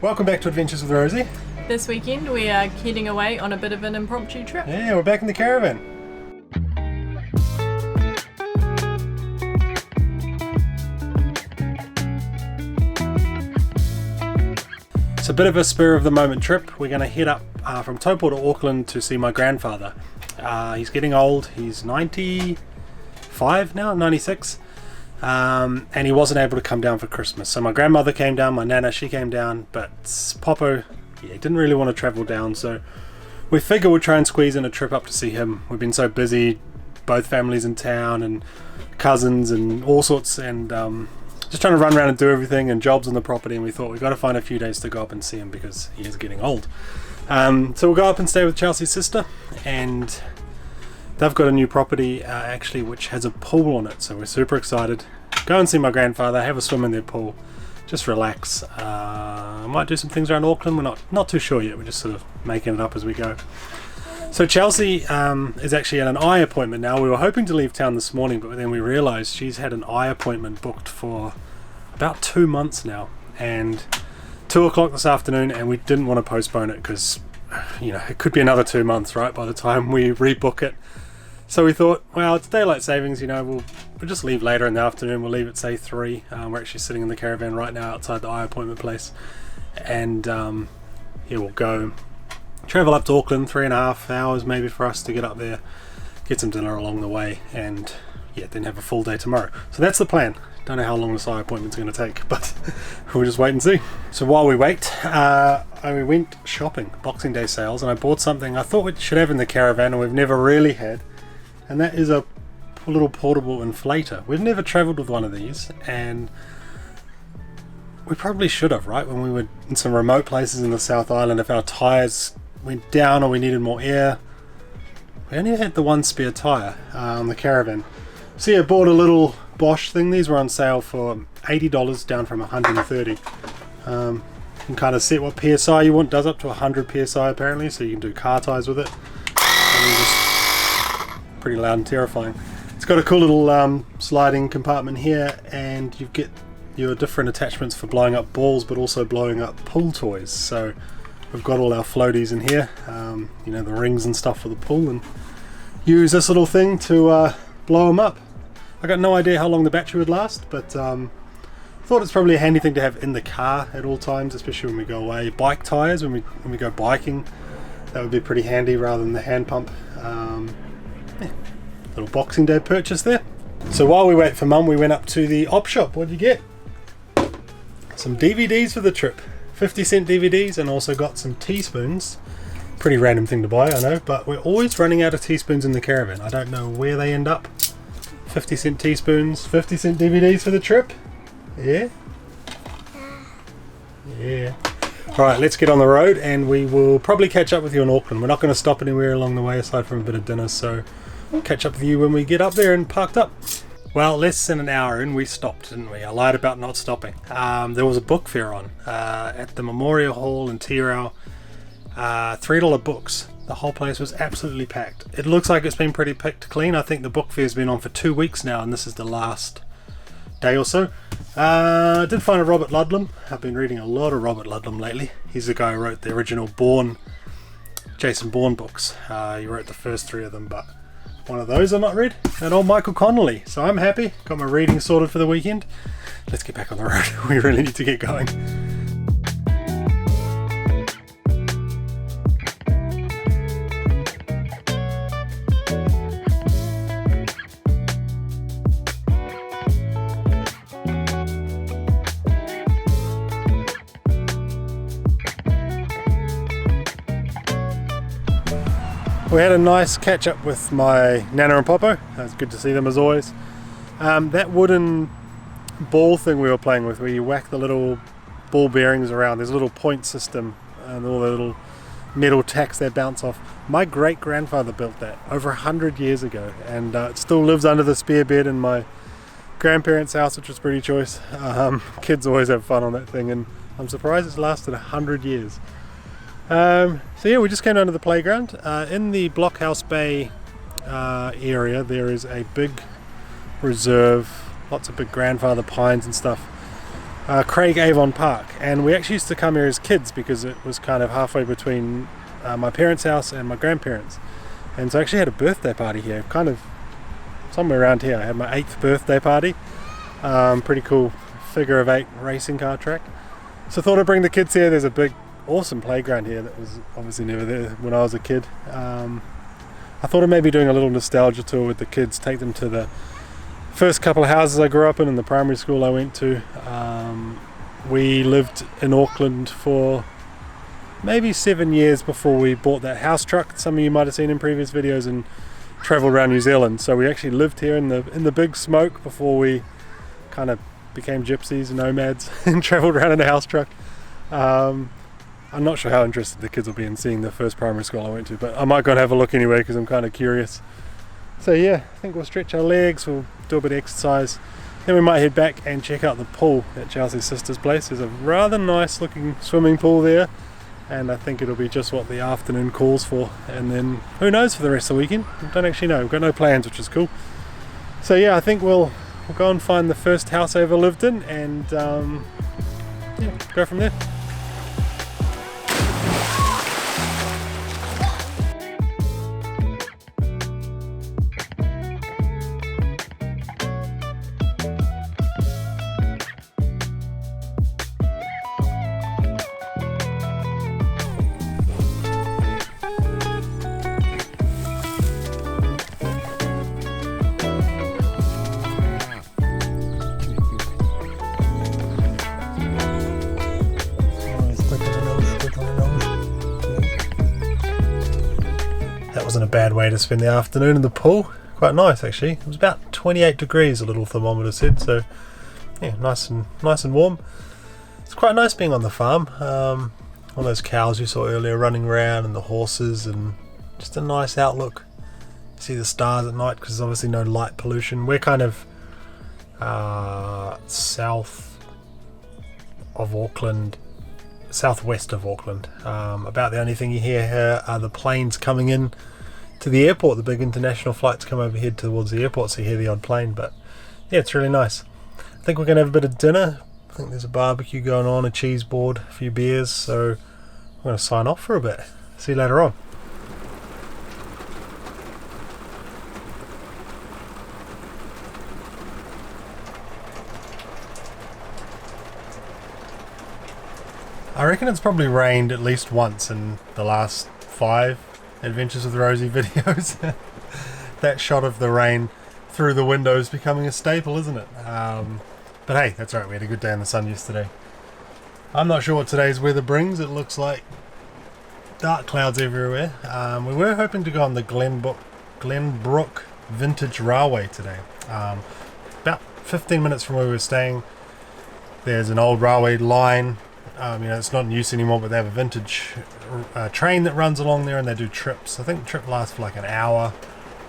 Welcome back to Adventures with Rosie. This weekend we are heading away on a bit of an impromptu trip. Yeah, we're back in the caravan. It's a bit of a spur of the moment trip. We're going to head up from Taupo to Auckland to see my grandfather. He's getting old. He's 95 now, 96. And he wasn't able to come down for Christmas. So my grandmother came down, my nana, she came down, but Popo, he didn't really want to travel down. So we figure we'll try and squeeze in a trip up to see him. We've been so busy, both families in town and cousins and all sorts, and just trying to run around and do everything and jobs on the property, and we thought we've got to find a few days to go up and see him because he is getting old. So we'll go up and stay with Chelsea's sister, and they've got a new property actually which has a pool on it, so we're super excited. Go and see my grandfather, have a swim in their pool, just relax. Might do some things around Auckland, we're not too sure yet, we're just sort of making it up as we go. So Chelsea is actually at an eye appointment now. We were hoping to leave town this morning, but then we realised she's had an eye appointment booked for about 2 months now, and 2 o'clock this afternoon, and we didn't want to postpone it because, you know, it could be another 2 months, right, by the time we rebook it. So we thought, well, it's daylight savings, you know, we'll just leave later in the afternoon. We'll leave at, say, 3. We're actually sitting in the caravan right now outside the eye appointment place, and here we'll go. Travel up to Auckland, 3.5 hours maybe for us to get up there, get some dinner along the way, and yeah, then have a full day tomorrow. So that's the plan. Don't know how long this eye appointment's going to take, but we'll just wait and see. So while we wait, we went shopping, Boxing Day sales, and I bought something I thought we should have in the caravan and we've never really had, and that is a little portable inflator. We've never travelled with one of these, and we probably should have, right? When we were in some remote places in the South Island, if our tyres went down or we needed more air. We only had the one spare tyre on the caravan. So yeah, bought a little Bosch thing. These were on sale for $80 down from $130. You can kind of set what PSI you want. Does up to 100 PSI apparently, so you can do car tyres with it. And just pretty loud and terrifying. It's got a cool little sliding compartment here, and you get your different attachments for blowing up balls but also blowing up pool toys. So we've got all our floaties in here, you know, the rings and stuff for the pool, and use this little thing to blow them up. I got no idea how long the battery would last, but thought it's probably a handy thing to have in the car at all times, especially when we go away. Bike tyres, when we go biking, that would be pretty handy rather than the hand pump. Yeah, little Boxing Day purchase there. So while we wait for Mum, we went up to the op shop. What did you get? Some DVDs for the trip. 50-cent DVDs, and also got some teaspoons. Pretty random thing to buy, I know, but we're always running out of teaspoons in the caravan. I don't know where they end up. 50-cent teaspoons, 50-cent DVDs for the trip. Yeah? Yeah. Alright, let's get on the road, and we will probably catch up with you in Auckland. We're not going to stop anywhere along the way aside from a bit of dinner, so we'll catch up with you when we get up there and parked up. Well, less than an hour in, we stopped, didn't we? I lied about not stopping. There was a book fair on at the Memorial Hall in Tirau. $3 books. The whole place was absolutely packed. It looks like it's been pretty picked clean. I think the book fair's been on for 2 weeks now, and this is the last day or so. I did find a Robert Ludlum. I've been reading a lot of Robert Ludlum lately. He's the guy who wrote the original Jason Bourne books. He wrote the first 3 of them, but one of those I've not read. And old Michael Connolly. So I'm happy. Got my reading sorted for the weekend. Let's get back on the road. We really need to get going. We had a nice catch up with my Nana and Popo. It was good to see them as always. That wooden ball thing we were playing with, where you whack the little ball bearings around, there's a little point system and all the little metal tacks that bounce off. My great grandfather built that over 100 years ago, and it still lives under the spare bed in my grandparents' house, which was pretty choice. Kids always have fun on that thing, and I'm surprised it's lasted 100 years. So yeah, we just came down to the playground. In the Blockhouse Bay area, there is a big reserve, lots of big grandfather pines and stuff. Craig Avon Park, and we actually used to come here as kids because it was kind of halfway between my parents' house and my grandparents. And so I actually had a birthday party here, kind of somewhere around here. I had my 8th birthday party. Pretty cool figure of 8 racing car track. So I thought I'd bring the kids here. There's a big awesome playground here that was obviously never there when I was a kid. I thought of maybe doing a little nostalgia tour with the kids, take them to the first couple of houses I grew up in and the primary school I went to. We lived in Auckland for maybe 7 years before we bought that house truck some of you might have seen in previous videos, and travelled around New Zealand. So we actually lived here in the big smoke before we kind of became gypsies and nomads and travelled around in a house truck. I'm not sure how interested the kids will be in seeing the first primary school I went to, but I might go and have a look anyway because I'm kind of curious. So yeah, I think we'll stretch our legs, we'll do a bit of exercise, then we might head back and check out the pool at Chelsea's sister's place. There's a rather nice looking swimming pool there, and I think it'll be just what the afternoon calls for, and then who knows for the rest of the weekend. I don't actually know, we've got no plans, which is cool. So yeah, I think we'll go and find the first house I ever lived in, and yeah, go from there. That wasn't a bad way to spend the afternoon in the pool. Quite nice actually. It was about 28 degrees, a little thermometer said, so yeah, nice and warm. It's quite nice being on the farm. All those cows you saw earlier running around, and the horses, and just a nice outlook. See the stars at night because there's obviously no light pollution. We're kind of south of Auckland, southwest of Auckland. About the only thing you hear here are the planes coming in to the airport. The big international flights come overhead towards the airport, so you hear the odd plane. But yeah, it's really nice. I think we're going to have a bit of dinner. I think there's a barbecue going on, a cheese board, a few beers, so I'm going to sign off for a bit. See you later on. I reckon it's probably rained at least once in the last 5 Adventures with Rosie videos. That shot of the rain through the windows becoming a staple, isn't it? But hey, that's right, we had a good day in the sun yesterday. I'm not sure what today's weather brings. It looks like dark clouds everywhere. We were hoping to go on the Glenbrook Vintage Railway today. About 15 minutes from where we were staying, there's an old railway line. It's not in use anymore, but they have a vintage train that runs along there, and they do trips. I think the trip lasts for like an hour.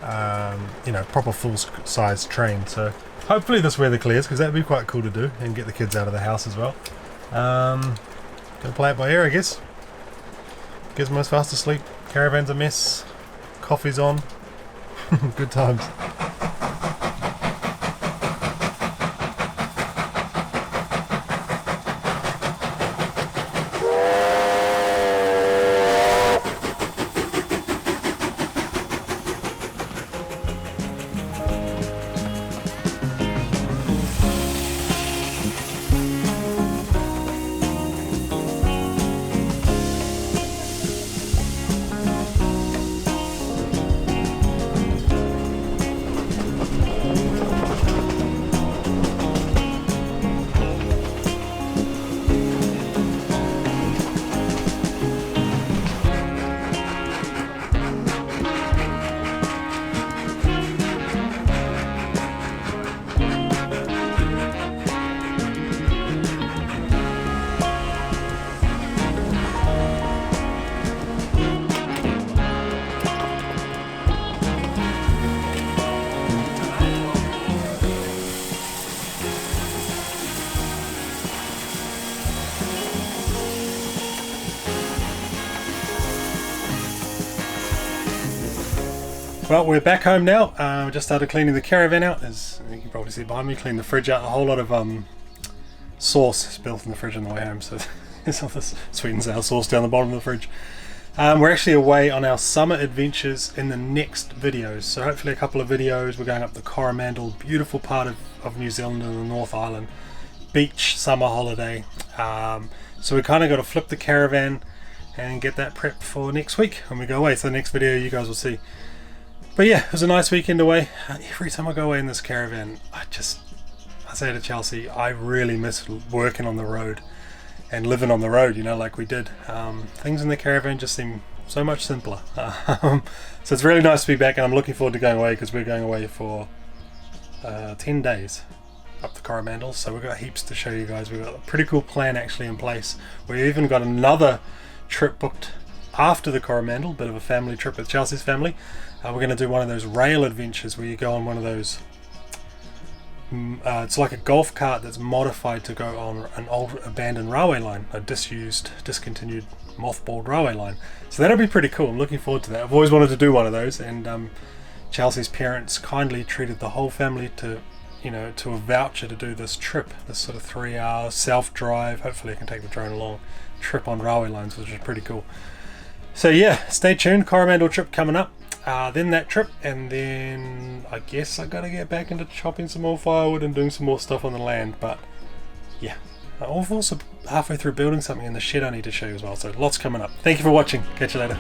Proper full-size train. So hopefully this weather clears, because that'd be quite cool to do, and get the kids out of the house as well. Gonna play it by ear, I guess. Gizmo's fast asleep. Caravan's a mess. Coffee's on. Good times. Well, we're back home now. We just started cleaning the caravan out. As you can probably see behind me, cleaned the fridge out. A whole lot of sauce is built in the fridge on the way home, so there's all this sweet and sour sauce down the bottom of the fridge. We're actually away on our summer adventures in the next videos, so hopefully a couple of videos. We're going up the Coromandel, beautiful part of New Zealand in the North Island, beach summer holiday. So we kind of got to flip the caravan and get that prepped for next week when we go away. So the next video you guys will see. But yeah, it was a nice weekend away. Every time I go away in this caravan, I say to Chelsea, I really miss working on the road and living on the road, you know, like we did. Things in the caravan just seem so much simpler. So it's really nice to be back, and I'm looking forward to going away because we're going away for 10 days up the Coromandel. So we've got heaps to show you guys. We've got a pretty cool plan actually in place. We've even got another trip booked after the Coromandel, bit of a family trip with Chelsea's family. We're going to do one of those rail adventures where you go on one of those it's like a golf cart that's modified to go on an old abandoned railway line, a disused, discontinued, mothballed railway line. So that'll be pretty cool. I'm looking forward to that. I've always wanted to do one of those, and Chelsea's parents kindly treated the whole family to a voucher to do this trip, this sort of 3-hour self-drive, hopefully I can take the drone along, trip on railway lines, which is pretty cool. So yeah, stay tuned. Coromandel trip coming up. Then that trip, and then I guess I gotta get back into chopping some more firewood and doing some more stuff on the land. But yeah, I'm also halfway through building something in the shed I need to show you as well, so lots coming up. Thank you for watching. Catch you later.